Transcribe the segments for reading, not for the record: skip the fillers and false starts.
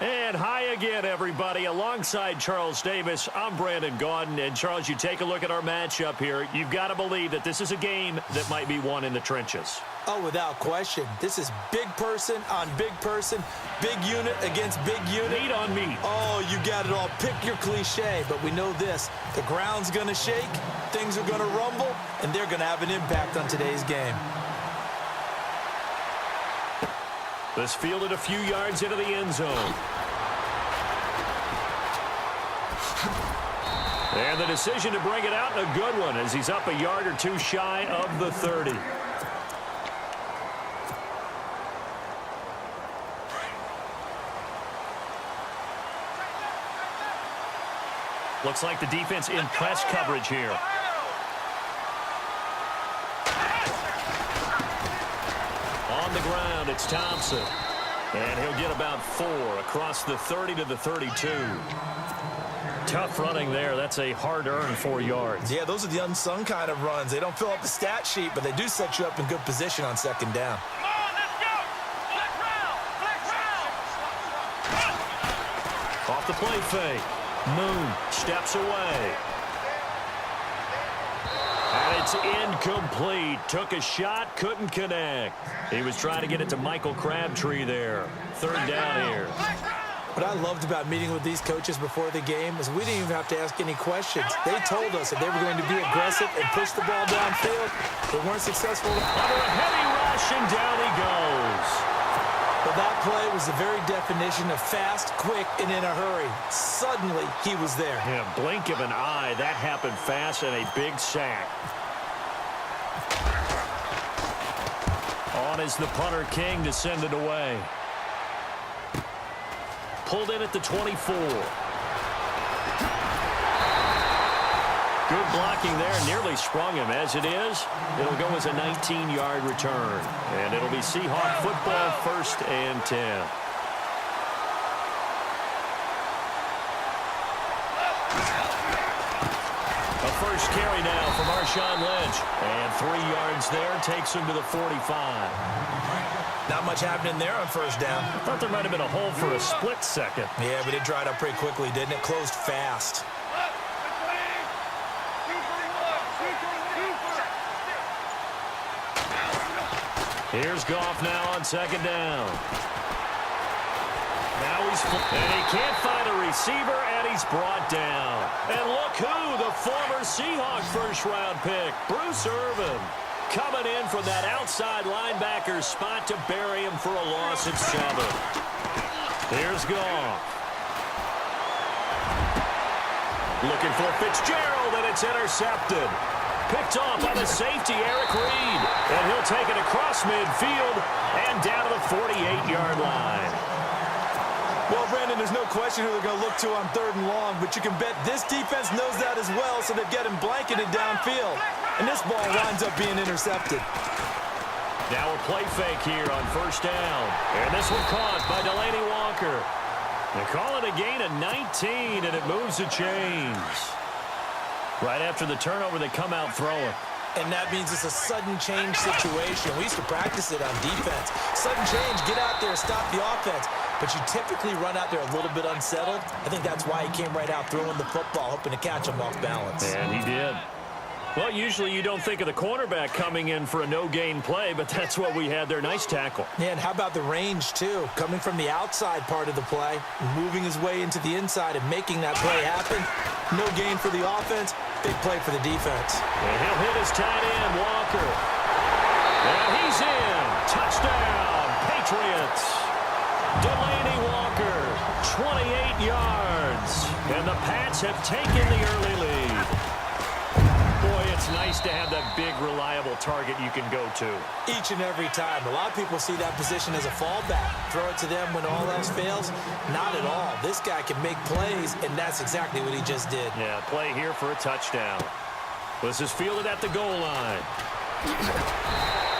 And hi again, everybody. Alongside Charles Davis, I'm Brandon Gaudin. And, Charles, you take a look at our matchup here. You've got to believe that this is a game that might be won in the trenches. Oh, without question. This is big person on big person, big unit against big unit. Meat on meat. Oh, you got it all. Pick your cliche, but we know this. The ground's going to shake, things are going to rumble, and they're going to have an impact on today's game. This fielded a few yards into the end zone. And the decision to bring it out, a good one, as he's up a yard or two shy of the 30. Looks like the defense in press coverage here. On the ground, it's Thompson. And he'll get about 4 across the 30 to the 32. Tough running there. That's a hard-earned 4 yards. Yeah, those are the unsung kind of runs. They don't fill up the stat sheet, but they do set you up in good position on second down. Come on, let's go! Flex round! Flex round! Off the play fake. Moon steps away. And it's incomplete. Took a shot, couldn't connect. He was trying to get it to Michael Crabtree there. Third down here. What I loved about meeting with these coaches before the game is we didn't even have to ask any questions. They told us that they were going to be aggressive and push the ball downfield. They weren't successful. Under a heavy rush, and down he goes. But that play was the very definition of fast, quick, and in a hurry. Suddenly, he was there. Yeah, blink of an eye. That happened fast, and a big sack. On is the punter King to send it away. Pulled in at the 24. Good blocking there. Nearly sprung him. As it is, it'll go as a 19-yard return. And it'll be Seahawk football, 1st and 10. A first carry now from Marshawn Lynch. And 3 yards there takes him to the 45. Not much happening there on first down. I thought there might have been a hole for a split second. Yeah, but it dried up pretty quickly, didn't it? Closed fast. Here's Goff now on second down. Now and he can't find a receiver, and he's brought down. And look who, the former Seahawk first-round pick, Bruce Irvin, coming in from that outside linebacker spot to bury him for a loss of 7. Here's Goff. Looking for Fitzgerald, and it's intercepted. Picked off by the safety, Eric Reed. And he'll take it across midfield and down to the 48-yard line. Well, Brandon, there's no question who they're going to look to on 3rd and long, but you can bet this defense knows that as well, so they've got him blanketed downfield. And this ball winds up being intercepted. Now a play fake here on first down. And this one caught by Delaney Walker. They call it a gain of 19, and it moves the chains. Right after the turnover, they come out throwing. And that means it's a sudden change situation. We used to practice it on defense. Sudden change, get out there, stop the offense. But you typically run out there a little bit unsettled. I think that's why he came right out throwing the football, hoping to catch him off balance. And he did. Well, usually you don't think of the cornerback coming in for a no-gain play, but that's what we had there. Nice tackle. Yeah, and how about the range, too? Coming from the outside part of the play, moving his way into the inside and making that play happen. No gain for the offense, big play for the defense. And he'll hit his tight end, Walker. And he's in. Touchdown, Patriots. Delaney Walker, 28 yards. And the Pats have taken the early lead. Boy, it's nice to have that big, reliable target you can go to. Each and every time. A lot of people see that position as a fallback. Throw it to them when all else fails. Not at all. This guy can make plays, and that's exactly what he just did. Yeah, play here for a touchdown. This is fielded at the goal line.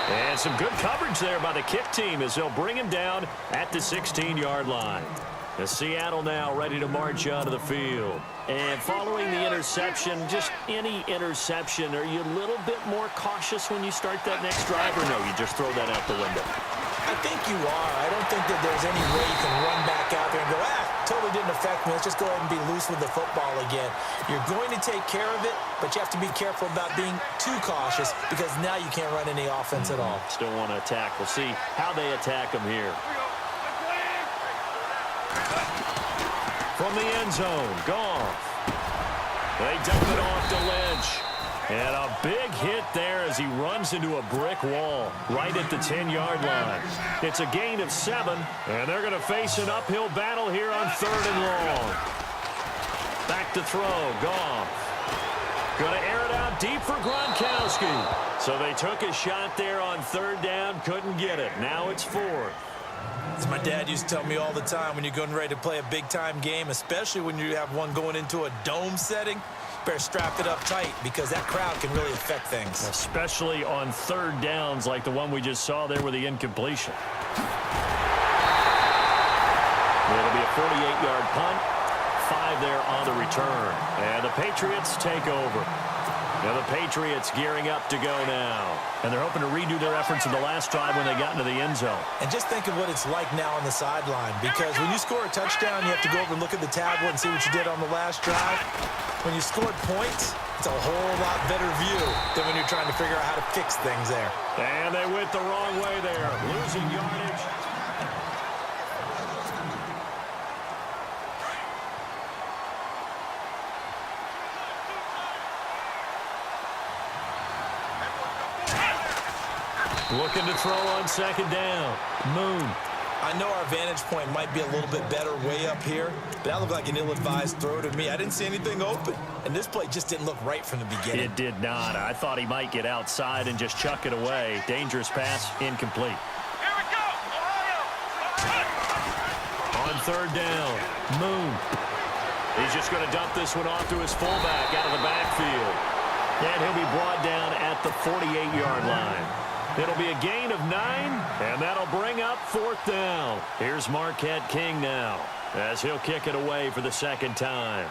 And some good coverage there by the kick team as they'll bring him down at the 16-yard line. The Seattle now ready to march onto the field. And following the interception, just any interception, are you a little bit more cautious when you start that next drive, or no, you just throw that out the window? I think you are. I don't think that there's any way you can run back out there and go, totally didn't affect me. Let's just go ahead and be loose with the football again. You're going to take care of it, but you have to be careful about being too cautious because now you can't run any offense at all. Still want to attack. We'll see how they attack them here. From the end zone, Goff. They dump it off to Lynch. And a big hit there as he runs into a brick wall right at the 10-yard line. It's a gain of 7, and they're going to face an uphill battle here on 3rd and long. Back to throw, Goff. Going to air it out deep for Gronkowski. So they took a shot there on 3rd down, couldn't get it. Now it's 4th. As my dad used to tell me all the time, when you're getting ready to play a big-time game, especially when you have one going into a dome setting, better strap it up tight because that crowd can really affect things. Especially on 3rd downs like the one we just saw there with the incompletion. It'll be a 48-yard punt. 5 there on the return. And the Patriots take over. Now the Patriots gearing up to go now. And they're hoping to redo their efforts in the last drive when they got into the end zone. And just think of what it's like now on the sideline, because when you score a touchdown, you have to go over and look at the tablet and see what you did on the last drive. When you scored points, it's a whole lot better view than when you're trying to figure out how to fix things there. And they went the wrong way there, losing yardage. Looking to throw on 2nd down. Moon. I know our vantage point might be a little bit better way up here, but that looked like an ill-advised throw to me. I didn't see anything open, and this play just didn't look right from the beginning. It did not. I thought he might get outside and just chuck it away. Dangerous pass, incomplete. Here we go, Ohio! On 3rd down, Moon. He's just going to dump this one off to his fullback out of the backfield. And he'll be brought down at the 48-yard line. It'll be a gain of 9, and that'll bring up 4th down. Here's Marquette King now, as he'll kick it away for the 2nd time.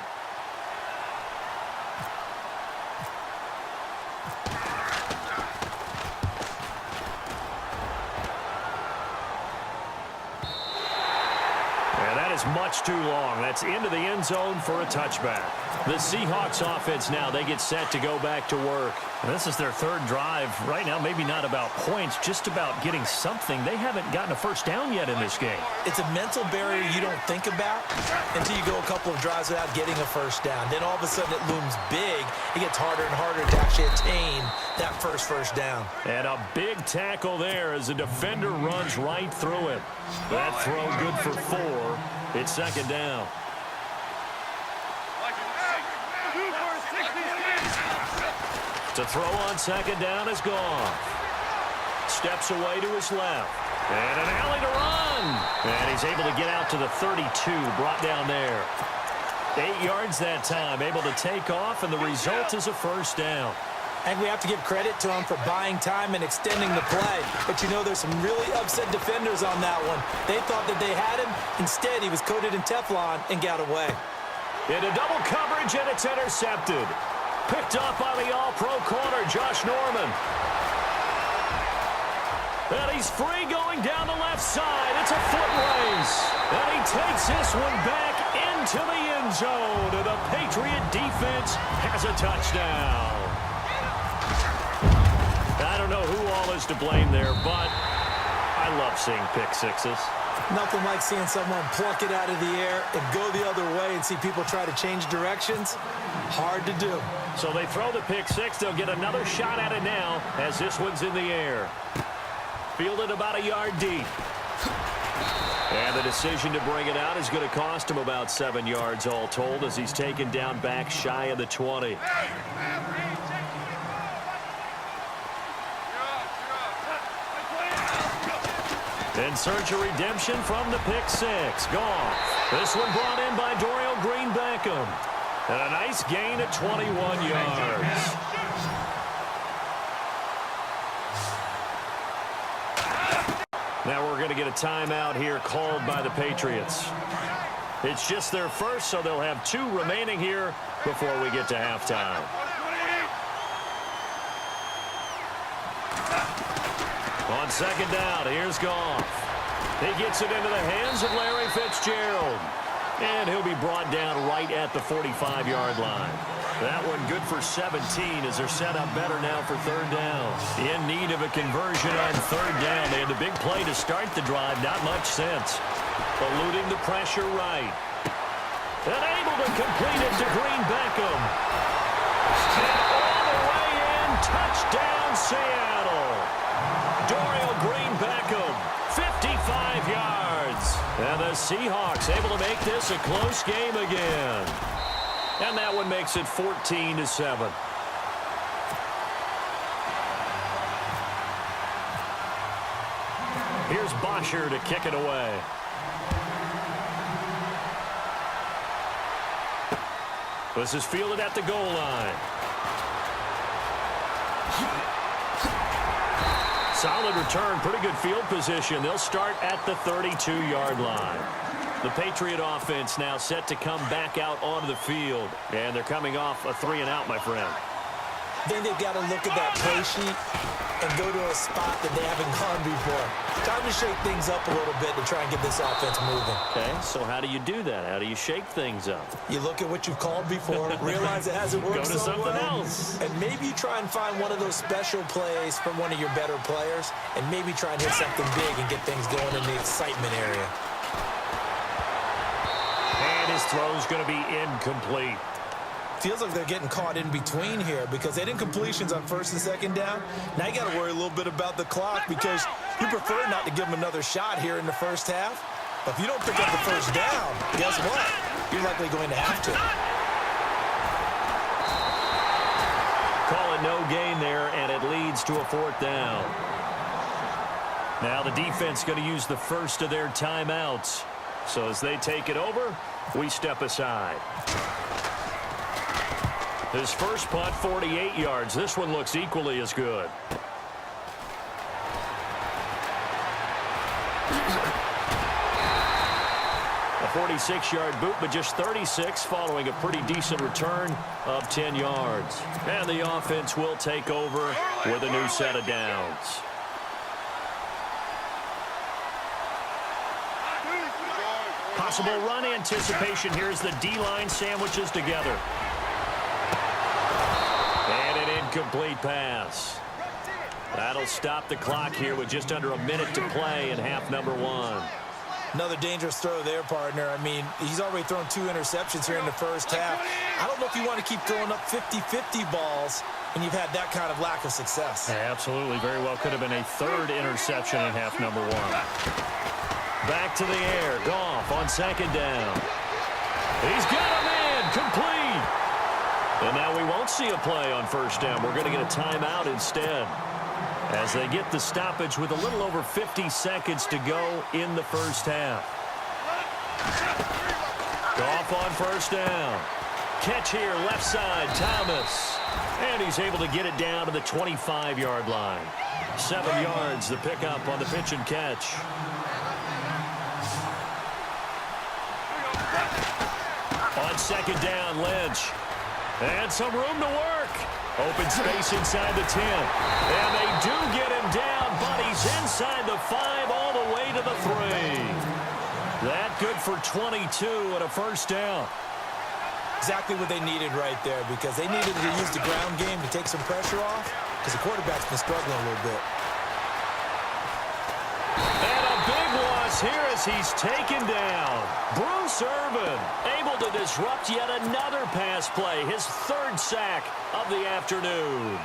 And that is much too long. That's into the end zone for a touchback. The Seahawks offense now, they get set to go back to work. And this is their 3rd drive. Right now, maybe not about points, just about getting something. They haven't gotten a first down yet in this game. It's a mental barrier you don't think about until you go a couple of drives without getting a first down. Then all of a sudden it looms big. It gets harder and harder to actually attain that first down. And a big tackle there as the defender runs right through him. That throw good for 4. It's 2nd down. To throw on 2nd down is Goff. Steps away to his left. And an alley to run. And he's able to get out to the 32, brought down there. 8 yards that time, able to take off, and the result is a first down. And we have to give credit to him for buying time and extending the play. But you know, there's some really upset defenders on that one. They thought that they had him. Instead, he was coated in Teflon and got away. Into double coverage, and it's intercepted. Picked up by the all-pro corner, Josh Norman. And he's free going down the left side. It's a foot race. And he takes this one back into the end zone. And the Patriot defense has a touchdown. I don't know who all is to blame there, but I love seeing pick sixes. Nothing like seeing someone pluck it out of the air and go the other way and see people try to change directions. Hard to do. So they throw the pick six. They'll get another shot at it now as this one's in the air. Fielded about a yard deep. And the decision to bring it out is going to cost him about 7 yards all told as he's taken down back shy of the 20. In search of redemption from the pick six. Gone. This one brought in by Dorial Green-Beckham. And a nice gain of 21 yards. Now we're going to get a timeout here called by the Patriots. It's just their first, so they'll have 2 remaining here before we get to halftime. On On second down, here's Goff. He gets it into the hands of Larry Fitzgerald. And he'll be brought down right at the 45-yard line. That one good for 17 as they're set up better now for third down. In need of a conversion on third down. They had a big play to start the drive. Not much sense. Eluding the pressure right. And able to complete it to Green Beckham. And all the way in. Touchdown, Seattle. Dorial Green Beckham, 55 yards. And the Seahawks able to make this a close game again. And that one makes it 14-7. Here's Bosher to kick it away. This is fielded at the goal line. Solid return, pretty good field position. They'll start at the 32-yard line. The Patriot offense now set to come back out onto the field. And they're coming off a 3-and-out, my friend. Then they've got to look at that play sheet and go to a spot that they haven't gone before. Time to shake things up a little bit to try and get this offense moving. Okay, so how do you do that? How do you shake things up? You look at what you've called before, realize it hasn't worked Go to so something well, else. and maybe you try and find one of those special plays from one of your better players, and maybe try and hit something big and get things going in the excitement area. And his throw's going to be incomplete. Feels like they're getting caught in between here because they didn't completions on first and second down. Now you got to worry a little bit about the clock because you prefer not to give them another shot here in the first half. But if you don't pick up the first down, guess what? You're likely going to have to. Call it no gain there, and it leads to a fourth down. Now the defense going to use the first of their timeouts. So as they take it over, we step aside. His first punt, 48 yards. This one looks equally as good. A 46-yard boot, but just 36 following a pretty decent return of 10 yards. And the offense will take over with a new set of downs. Possible run anticipation. Here's the D-line sandwiches together. And an incomplete pass. That'll stop the clock here with just under a minute to play in half number one. Another dangerous throw there, partner. I mean, he's already thrown 2 interceptions here in the first half. I don't know if you want to keep throwing up 50-50 balls when you've had that kind of lack of success. Yeah, absolutely. Very well could have been a third interception in half number one. Back to the air. Goff on second down. He's got him in. Complete. And now we won't see a play on first down. We're going to get a timeout instead as they get the stoppage with a little over 50 seconds to go in the first half. Goff on first down. Catch here, left side, Thomas. And he's able to get it down to the 25-yard line. 7 yards, the pickup on the pitch and catch. On second down, Lynch. And some room to work. Open space inside the 10. And they do get him down, but he's inside the 5 all the way to the 3. That good for 22 and a first down. Exactly what they needed right there because they needed to use the ground game to take some pressure off because the quarterback's been struggling a little bit. And a big loss here as he's taken down. Bruce Irvin able to disrupt yet another pass play. His third sack of the afternoon.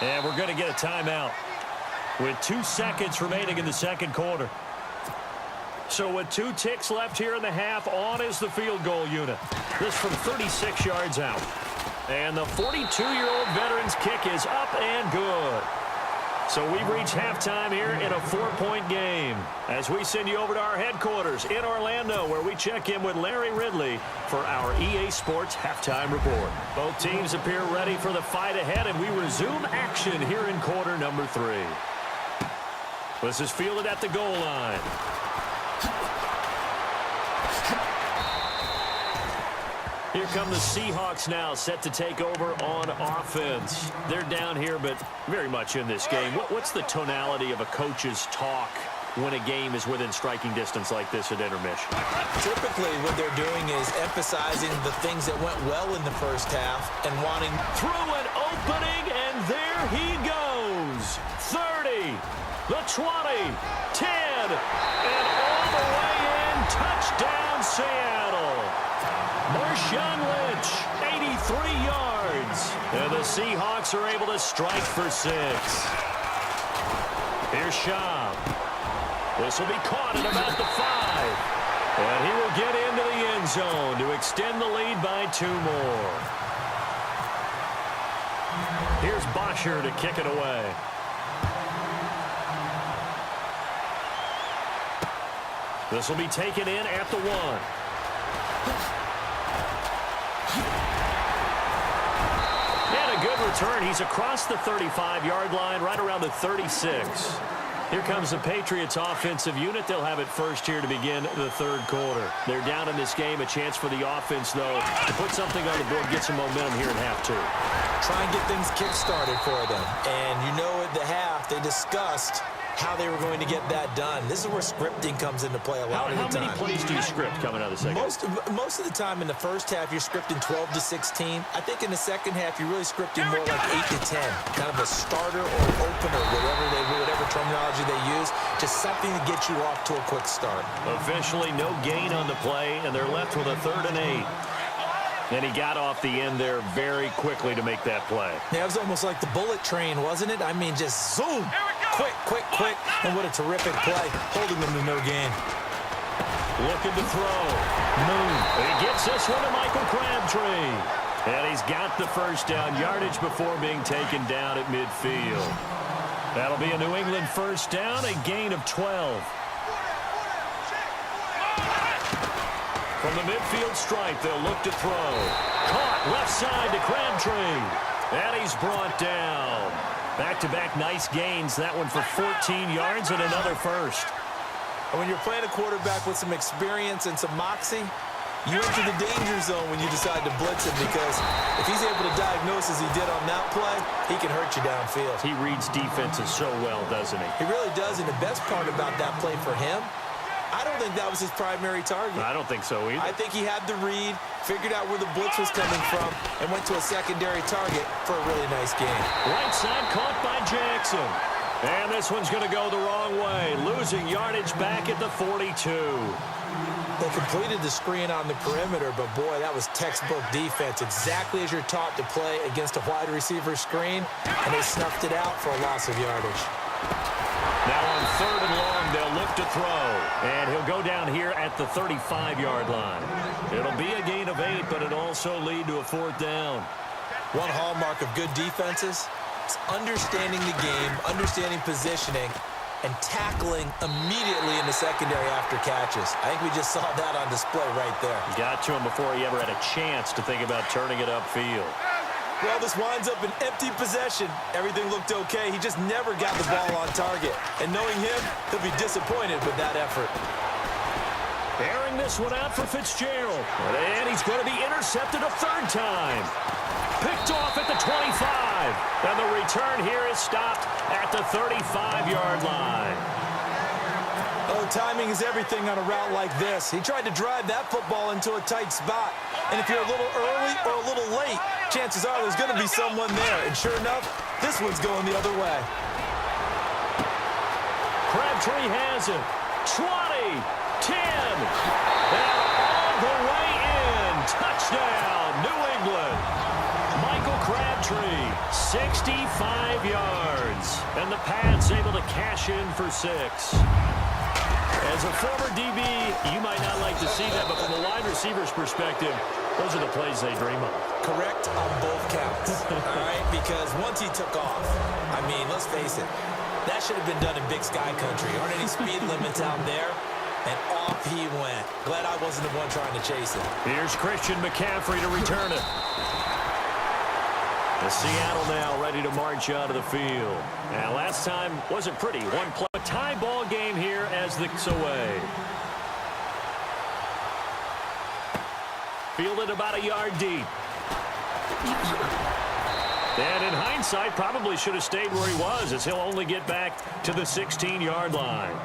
And we're going to get a timeout with 2 seconds remaining in the second quarter. So with 2 ticks left here in the half, on is the field goal unit. This from 36 yards out. And the 42-year-old veteran's kick is up and good. So we've reached halftime here in a 4-point game as we send you over to our headquarters in Orlando where we check in with Larry Ridley for our EA Sports Halftime Report. Both teams appear ready for the fight ahead, and we resume action here in quarter number 3. This is fielded at the goal line. Here come the Seahawks now, set to take over on offense. They're down here, but very much in this game. What's the tonality of a coach's talk when a game is within striking distance like this at intermission? Typically, what they're doing is emphasizing the things that went well in the first half and wanting... Through an opening, and there he goes. 30, the 20, 10, and all the way in. Touchdown, Seattle. Marshawn Lynch, 83 yards. And the Seahawks are able to strike for 6. Here's Schaub. This will be caught at about the 5. And he will get into the end zone to extend the lead by 2 more. Here's Bosher to kick it away. This will be taken in at the 1. And a good return. He's across the 35-yard line, right around the 36. Here comes the Patriots offensive unit. They'll have it first here to begin the third quarter. They're down in this game. A chance for the offense, though, to put something on the board, get some momentum here in half 2. Try and get things kick-started for them. And you know at the half, they discussed how they were going to get that done. This is where scripting comes into play a lot of the time. How many plays do you script coming out of the second? Most of the time in the first half, you're scripting 12 to 16. I think in the second half, you're really scripting more like 8 to 10. Kind of a starter or opener, whatever terminology they use. Just something to get you off to a quick start. Officially no gain on the play, and they're left with a 3rd and 8. And he got off the end there very quickly to make that play. Yeah, it was almost like the bullet train, wasn't it? I mean, just zoom. Quick. And what a terrific play, holding them to no gain. Looking to throw. Moon. He gets this one to Michael Crabtree. And he's got the first down yardage before being taken down at midfield. That'll be a New England first down, a gain of 12. From the midfield stripe, they'll look to throw. Caught left side to Crabtree. And he's brought down. Back-to-back nice gains. That one for 14 yards and another first. And when you're playing a quarterback with some experience and some moxie, you enter the danger zone when you decide to blitz him, because if he's able to diagnose as he did on that play, he can hurt you downfield. He reads defenses so well, doesn't he? He really does, and the best part about that play for him, I don't think that was his primary target. I don't think so either. I think he had the read, figured out where the blitz was coming from, and went to a secondary target for a really nice game. Right side caught by Jackson. And this one's going to go the wrong way, losing yardage back at the 42. They completed the screen on the perimeter, but boy, that was textbook defense, exactly as you're taught to play against a wide receiver screen, and they snuffed it out for a loss of yardage. Now on 3rd and long, they'll look to throw. And he'll go down here at the 35-yard line. It'll be a gain of 8, but it'll also lead to a 4th down. One hallmark of good defenses is understanding the game, understanding positioning, and tackling immediately in the secondary after catches. I think we just saw that on display right there. Got to him before he ever had a chance to think about turning it upfield. Well, this winds up an empty possession. Everything looked okay. He just never got the ball on target. And knowing him, he'll be disappointed with that effort. Airing this one out for Fitzgerald. And he's going to be intercepted a 3rd time. Picked off at the 25. And the return here is stopped at the 35-yard line. Oh, timing is everything on a route like this. He tried to drive that football into a tight spot. And if you're a little early or a little late, chances are there's going to be someone there. And sure enough, this one's going the other way. Crabtree has it. 20, 10, and all the way in. Touchdown, New England. Michael Crabtree, 65 yards. And the Pats able to cash in for 6. As a former DB, you might not like to see that, but from a wide receiver's perspective, those are the plays they dream of. Correct on both counts, all right? Because once he took off, I mean, let's face it, that should have been done in Big Sky Country. Aren't any speed limits out there? And off he went. Glad I wasn't the one trying to chase it. Here's Christian McCaffrey to return it. The Seattle now ready to march out of the field. Now, last time wasn't pretty. One play. Tie ball game here as the away. fielded about a yard deep. And in hindsight, probably should have stayed where he was, as he'll only get back to the 16-yard line.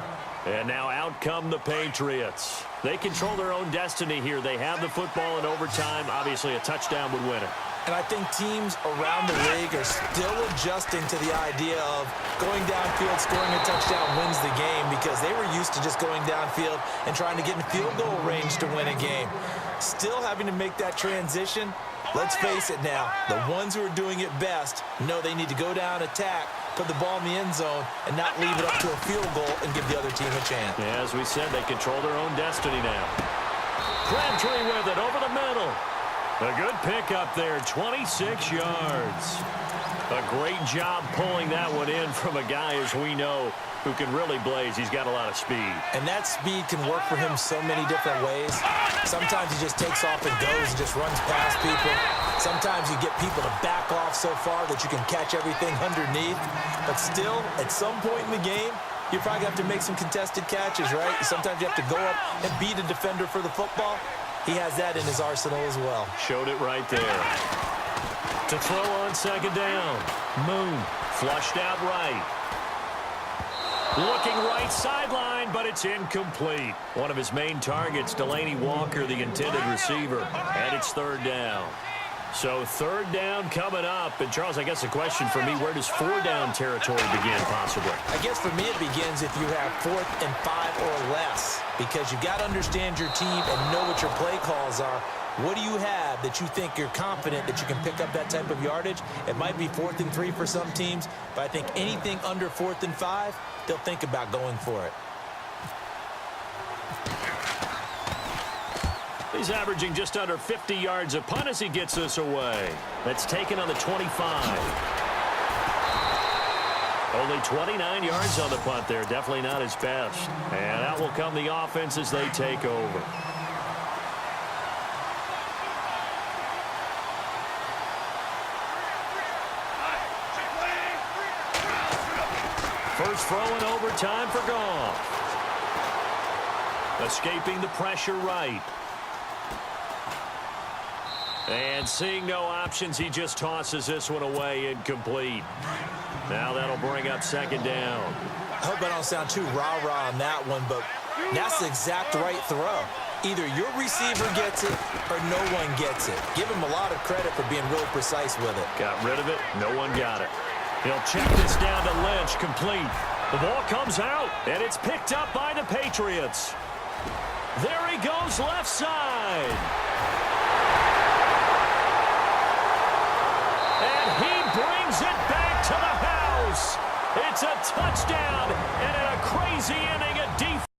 And now out come the Patriots. They control their own destiny here. They have the football in overtime. Obviously, a touchdown would win it. And I think teams around the league are still adjusting to the idea of going downfield, scoring a touchdown wins the game, because they were used to just going downfield and trying to get in field goal range to win a game. Still having to make that transition. Let's face it now, the ones who are doing it best know they need to go down, attack, put the ball in the end zone, and not leave it up to a field goal and give the other team a chance. Yeah, as we said, they control their own destiny now. Crabtree with it over the middle. A good pickup there, 26 yards. A great job pulling that one in from a guy, as we know, who can really blaze. He's got a lot of speed. And that speed can work for him so many different ways. Sometimes he just takes off and goes and just runs past people. Sometimes you get people to back off so far that you can catch everything underneath. But still, at some point in the game, you probably have to make some contested catches, right? Sometimes you have to go up and beat a defender for the football. He has that in his arsenal as well. Showed it right there. To throw on second down. Moon flushed out right. Looking right sideline, but it's incomplete. One of his main targets, Delaney Walker, the intended receiver. And it's third down. So third down coming up. And, Charles, I guess the question for me, where does four down territory begin possibly? I guess for me it begins if you have 4th and 5 or less, because you've got to understand your team and know what your play calls are. What do you have that you think you're confident that you can pick up that type of yardage? It might be 4th and 3 for some teams, but I think anything under 4th and 5, they'll think about going for it. He's averaging just under 50 yards a punt as he gets this away. That's taken on the 25. Only 29 yards on the punt there. Definitely not his best. And out will come the offense as they take over. First throw in overtime for Goff. Escaping the pressure right. And seeing no options, he just tosses this one away, incomplete. Now that'll bring up second down. I hope I don't sound too rah-rah on that one, but that's the exact right throw. Either your receiver gets it or no one gets it. Give him a lot of credit for being really precise with it. Got rid of it. No one got it. He'll check this down to Lynch, complete. The ball comes out, and it's picked up by the Patriots. There he goes, left side. And he brings it back to the house. It's a touchdown, and in a crazy inning, a defense.